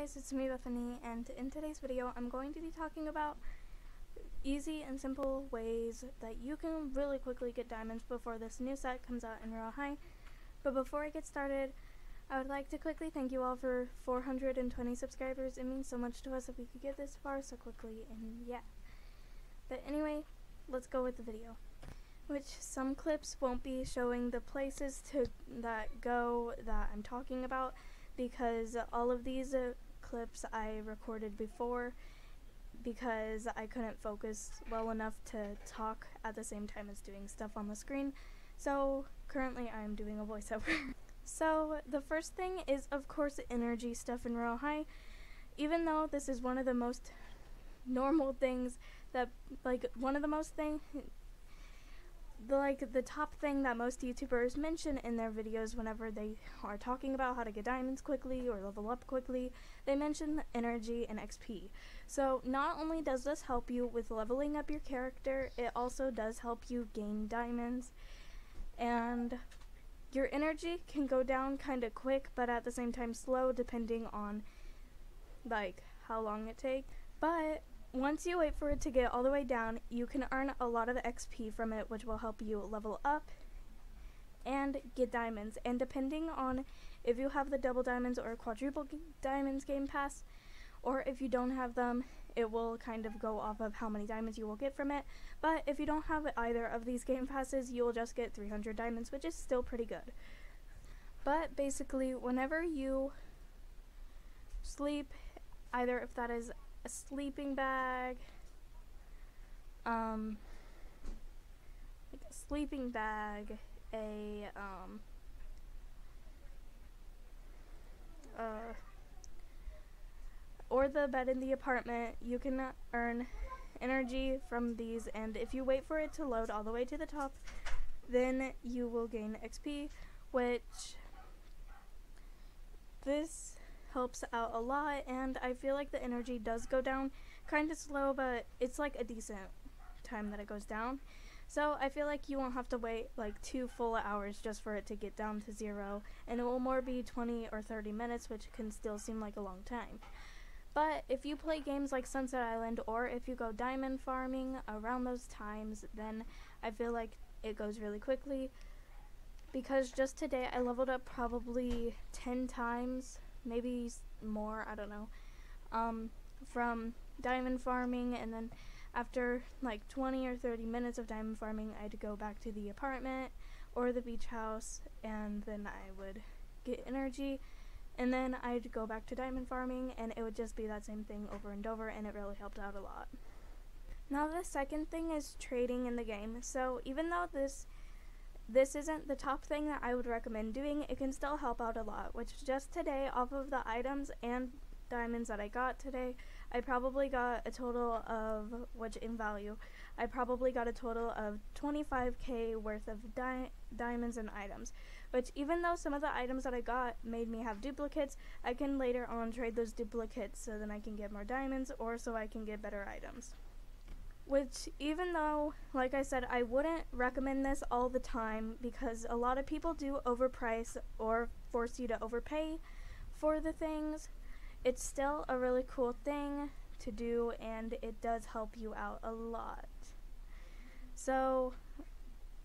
guys, it's me Bethany, and in today's video I'm going to be talking about easy and simple ways that you can really quickly get diamonds before this new set comes out in Royal High. But before I get started, I would like to quickly thank you all for 420 subscribers. It means so much to us if we could get this far so quickly, and yeah. But anyway, let's go with the video. Which some clips won't be showing the places that I'm talking about, because all of these clips I recorded before because I couldn't focus well enough to talk at the same time as doing stuff on the screen. So currently I'm doing a voiceover. So the first thing is, of course, energy stuff in Royal High. Even though this is one of the most normal things that, the top thing that most YouTubers mention in their videos whenever they are talking about how to get diamonds quickly or level up quickly, they mention energy and XP. So not only does this help you with leveling up your character, it also does help you gain diamonds. And your energy can go down kind of quick, but at the same time slow, depending on how long it takes. But once you wait for it to get all the way down, you can earn a lot of XP from it, which will help you level up and get diamonds. And depending on if you have the double diamonds or quadruple diamonds game pass, or if you don't have them, it will kind of go off of how many diamonds you will get from it. But if you don't have either of these game passes, you will just get 300 diamonds, which is still pretty good. But basically, whenever you sleep, either if that is a sleeping bag, or the bed in the apartment, you can earn energy from these, and if you wait for it to load all the way to the top, then you will gain XP, which this helps out a lot. And I feel like the energy does go down kind of slow, but it's like a decent time that it goes down. So I feel like you won't have to wait like 2 full hours just for it to get down to 0, and it will more be 20 or 30 minutes, which can still seem like a long time. But if you play games like Sunset Island, or if you go diamond farming around those times, then I feel like it goes really quickly. Because just today I leveled up probably 10 times, maybe more, I don't know, from diamond farming. And then after like 20 or 30 minutes of diamond farming, I'd go back to the apartment or the beach house, and then I would get energy, and then I'd go back to diamond farming, and it would just be that same thing over and over, and it really helped out a lot. Now the second thing is trading in the game. So even though this isn't the top thing that I would recommend doing, it can still help out a lot, which just today, off of the items and diamonds that I got today, I probably got a total of, which in value, I probably got a total of 25k worth of diamonds and items, which even though some of the items that I got made me have duplicates, I can later on trade those duplicates so then I can get more diamonds, or so I can get better items. Which, even though, like I said, I wouldn't recommend this all the time, because a lot of people do overprice or force you to overpay for the things, it's still a really cool thing to do, and it does help you out a lot. So,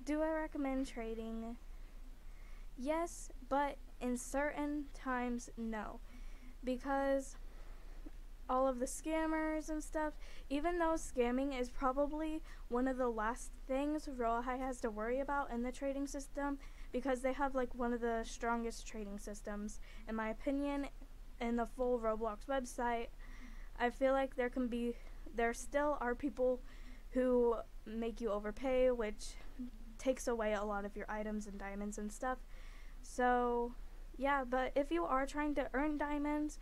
do I recommend trading? Yes, but in certain times, no. Because all of the scammers and stuff, even though scamming is probably one of the last things Royal High has to worry about in the trading system, because they have like one of the strongest trading systems, in my opinion, in the full Roblox website. I feel like there still are people who make you overpay, which takes away a lot of your items and diamonds and stuff. So yeah, but if you are trying to earn diamonds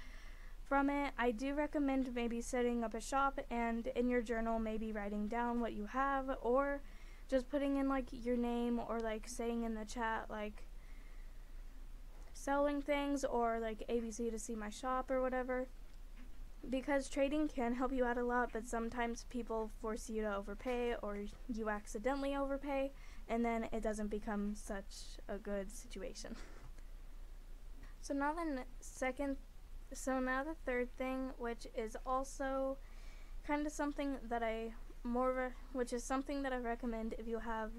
from it, I do recommend maybe setting up a shop, and in your journal maybe writing down what you have, or just putting in like your name, or like saying in the chat like selling things, or like ABC to see my shop or whatever, because trading can help you out a lot, but sometimes people force you to overpay, or you accidentally overpay, and then it doesn't become such a good situation. So now the second So now the third thing, which is also kind of something that which is something that I recommend if you have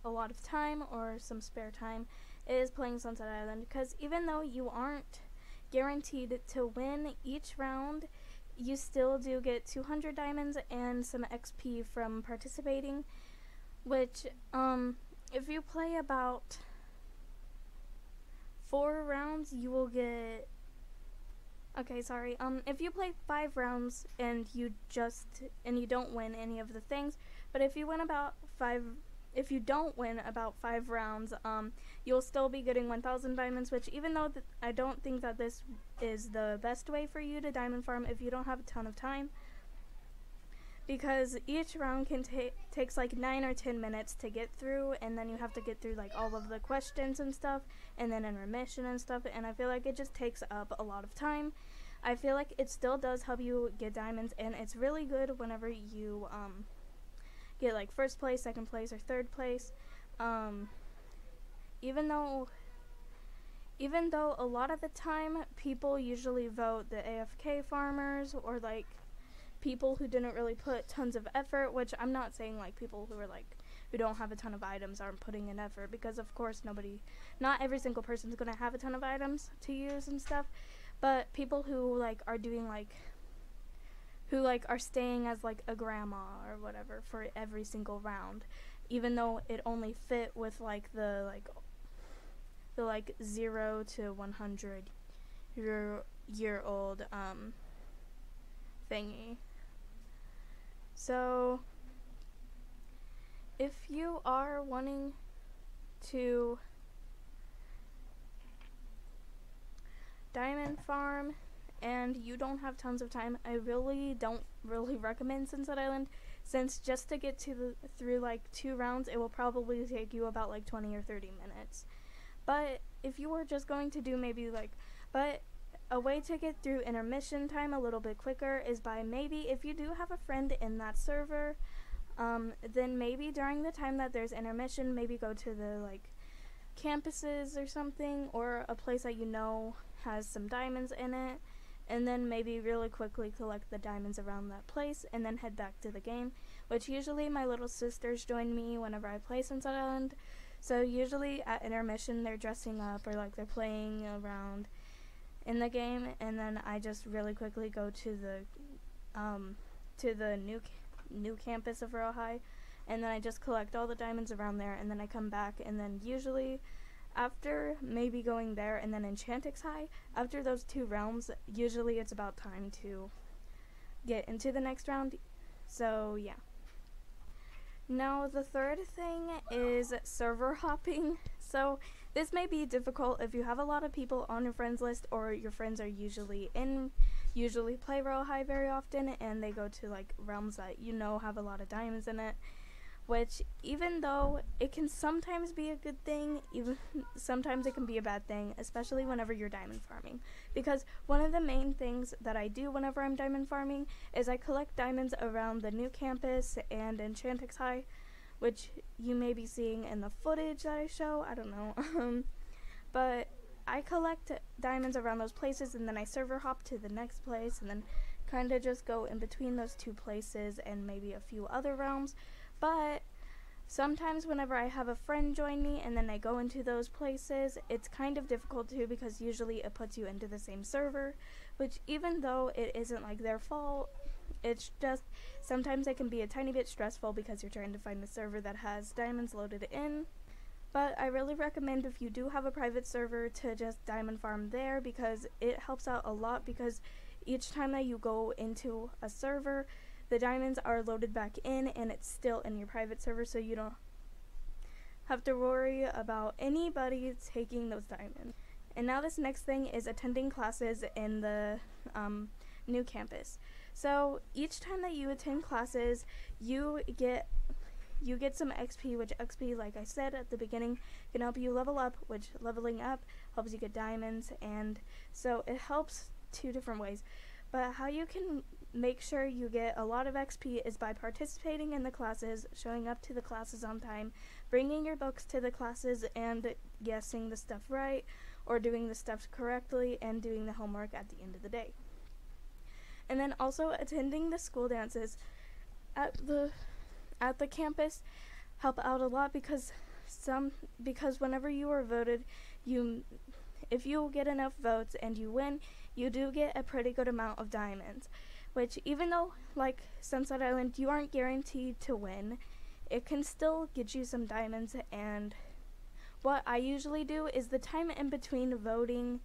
a lot of time or some spare time, is playing Sunset Island. Because even though you aren't guaranteed to win each round, you still do get 200 diamonds and some XP from participating, which if you play about 4 rounds, you will get if you play 5 rounds and you don't win any of the things, but if you don't win about 5 rounds, you'll still be getting 1,000 diamonds, which even though I don't think that this is the best way for you to diamond farm if you don't have a ton of time, because each round takes like 9 or 10 minutes to get through, and then you have to get through like all of the questions and stuff, and then intermission and stuff, and I feel like it just takes up a lot of time. I feel like it still does help you get diamonds, and it's really good whenever you get like first place, second place, or third place. Even though a lot of the time people usually vote the AFK farmers, or like people who didn't really put tons of effort, which I'm not saying like people who don't have a ton of items aren't putting in effort, because of course not every single person's gonna have a ton of items to use and stuff, but people who are staying as like a grandma or whatever for every single round, even though it only fit with like the 0 to 100 year old thingy. So if you are wanting to diamond farm and you don't have tons of time, I don't really recommend Sunset Island, since just to get through like 2 rounds, it will probably take you about like 20 or 30 minutes. But if you were just going to do but a way to get through intermission time a little bit quicker is by maybe, if you do have a friend in that server, then maybe during the time that there's intermission, maybe go to the like campuses or something, or a place that you know has some diamonds in it, and then maybe really quickly collect the diamonds around that place and then head back to the game, which usually my little sisters join me whenever I play Sunset Island. So usually at intermission they're dressing up or like they're playing around in the game, and then I just really quickly go to the new campus of Royal High, and then I just collect all the diamonds around there, and then I come back, and then usually after maybe going there and then Enchantix High, after those 2 rounds, usually it's about time to get into the next round. So yeah. Now the third thing is server hopping. So this may be difficult if you have a lot of people on your friends list, or your friends are usually play Royal High very often, and they go to like realms that you know have a lot of diamonds in it, which even though it can sometimes be a good thing, sometimes it can be a bad thing, especially whenever you're diamond farming. Because one of the main things that I do whenever I'm diamond farming is I collect diamonds around the new campus and Enchantix High, which you may be seeing in the footage that I show, I don't know. But I collect diamonds around those places, and then I server hop to the next place, and then kind of just go in between those 2 places and maybe a few other realms. But sometimes whenever I have a friend join me and then I go into those places, it's kind of difficult too, because usually it puts you into the same server, which even though it isn't like their fault, it's just sometimes it can be a tiny bit stressful because you're trying to find a server that has diamonds loaded in. But I really recommend, if you do have a private server, to just diamond farm there, because it helps out a lot, because each time that you go into a server, the diamonds are loaded back in and it's still in your private server, so you don't have to worry about anybody taking those diamonds. And now this next thing is attending classes in the new campus. So each time that you attend classes, you get some XP, which XP, like I said at the beginning, can help you level up, which leveling up helps you get diamonds, and so it helps 2 different ways. But how you can make sure you get a lot of XP is by participating in the classes, showing up to the classes on time, bringing your books to the classes and guessing the stuff right, or doing the steps correctly and doing the homework at the end of the day. And then also attending the school dances at the campus help out a lot because whenever you are voted, if you get enough votes and you win, you do get a pretty good amount of diamonds, which even though like Sunset Island you aren't guaranteed to win, it can still get you some diamonds. And what I usually do is the time in between voting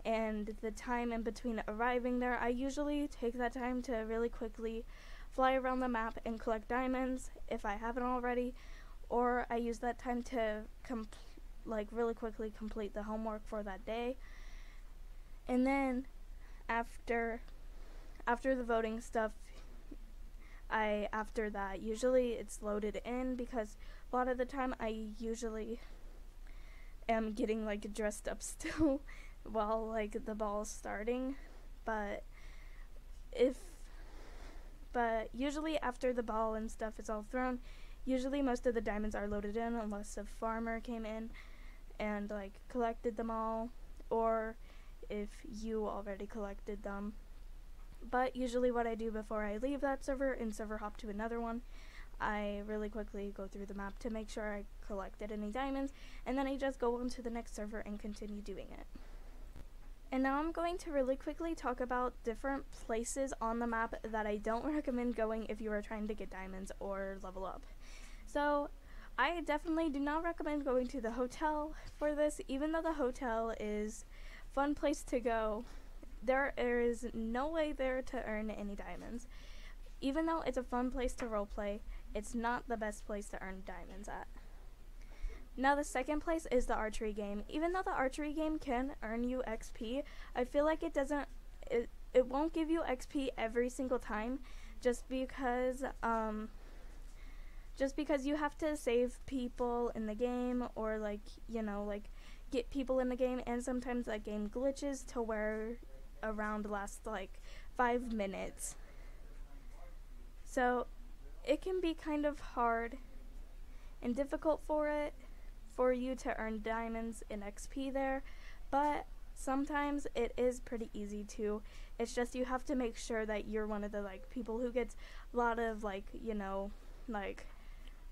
and the time in between arriving there, I usually take that time to really quickly fly around the map and collect diamonds if I haven't already, or I use that time to really quickly complete the homework for that day. And then after the voting stuff, after that usually it's loaded in, because a lot of the time I usually am getting like dressed up still while like the ball's starting, but usually after the ball and stuff is all thrown, usually most of the diamonds are loaded in unless a farmer came in and like collected them all, or if you already collected them. But usually what I do before I leave that server and server hop to another one, I really quickly go through the map to make sure I collected any diamonds, and then I just go on to the next server and continue doing it. And now I'm going to really quickly talk about different places on the map that I don't recommend going if you are trying to get diamonds or level up. So I definitely do not recommend going to the hotel for this. Even though the hotel is a fun place to go, there is no way there to earn any diamonds. Even though it's a fun place to roleplay, it's not the best place to earn diamonds at. Now the second place is the archery game. Even though the archery game can earn you XP, I feel like it won't give you XP every single time, just because you have to save people in the game, or get people in the game, and sometimes that game glitches to where a round lasts like 5 minutes. So it can be kind of hard and difficult for you to earn diamonds and XP there, but sometimes it is pretty easy too. It's just you have to make sure that you're one of the people who gets a lot of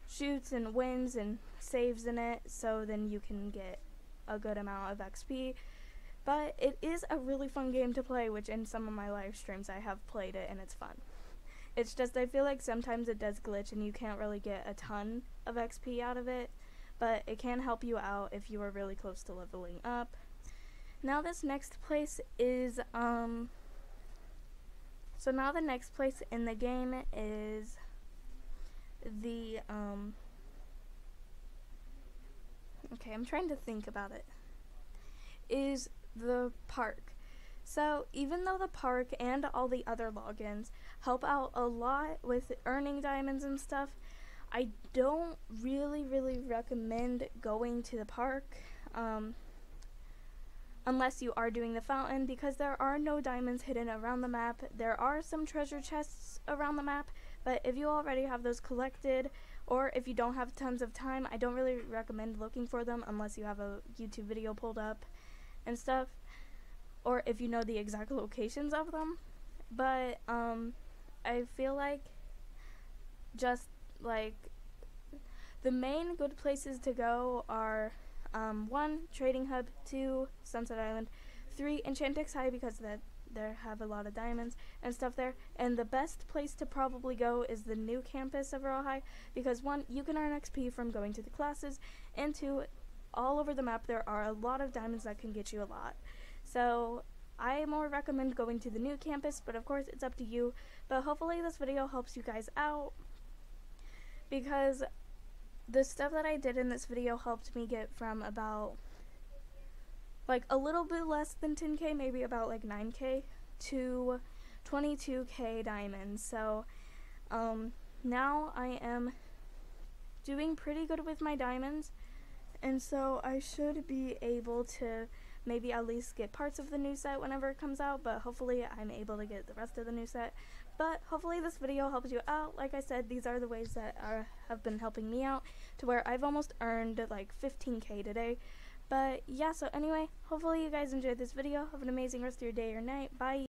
shoots and wins and saves in it, so then you can get a good amount of XP. But it is a really fun game to play, which in some of my live streams I have played it and it's fun. It's just I feel like sometimes it does glitch and you can't really get a ton of XP out of it, but it can help you out if you are really close to leveling up. Now this next place is so now the next place in the game is the okay, I'm trying to think about it, is the park. So even though the park and all the other logins help out a lot with earning diamonds and stuff, I don't really recommend going to the park unless you are doing the fountain, because there are no diamonds hidden around the map. There are some treasure chests around the map, but if you already have those collected, or if you don't have tons of time, I don't really recommend looking for them unless you have a YouTube video pulled up and stuff, or if you know the exact locations of them. But I feel like just the main good places to go are 1, Trading Hub, 2, Sunset Island, 3, Enchantix High, because they have a lot of diamonds and stuff there. And the best place to probably go is the new campus of Royal High, because 1, you can earn XP from going to the classes, and 2, all over the map there are a lot of diamonds that can get you a lot. So I more recommend going to the new campus, but of course it's up to you. But hopefully this video helps you guys out, because the stuff that I did in this video helped me get from about a little bit less than 10k, maybe about 9k, to 22k diamonds. So now I am doing pretty good with my diamonds, and so I should be able to maybe at least get parts of the new set whenever it comes out, but hopefully I'm able to get the rest of the new set. But hopefully this video helps you out. Like I said, these are the ways that have been helping me out, to where I've almost earned 15k today. But yeah, so anyway, hopefully you guys enjoyed this video. Have an amazing rest of your day or night. Bye.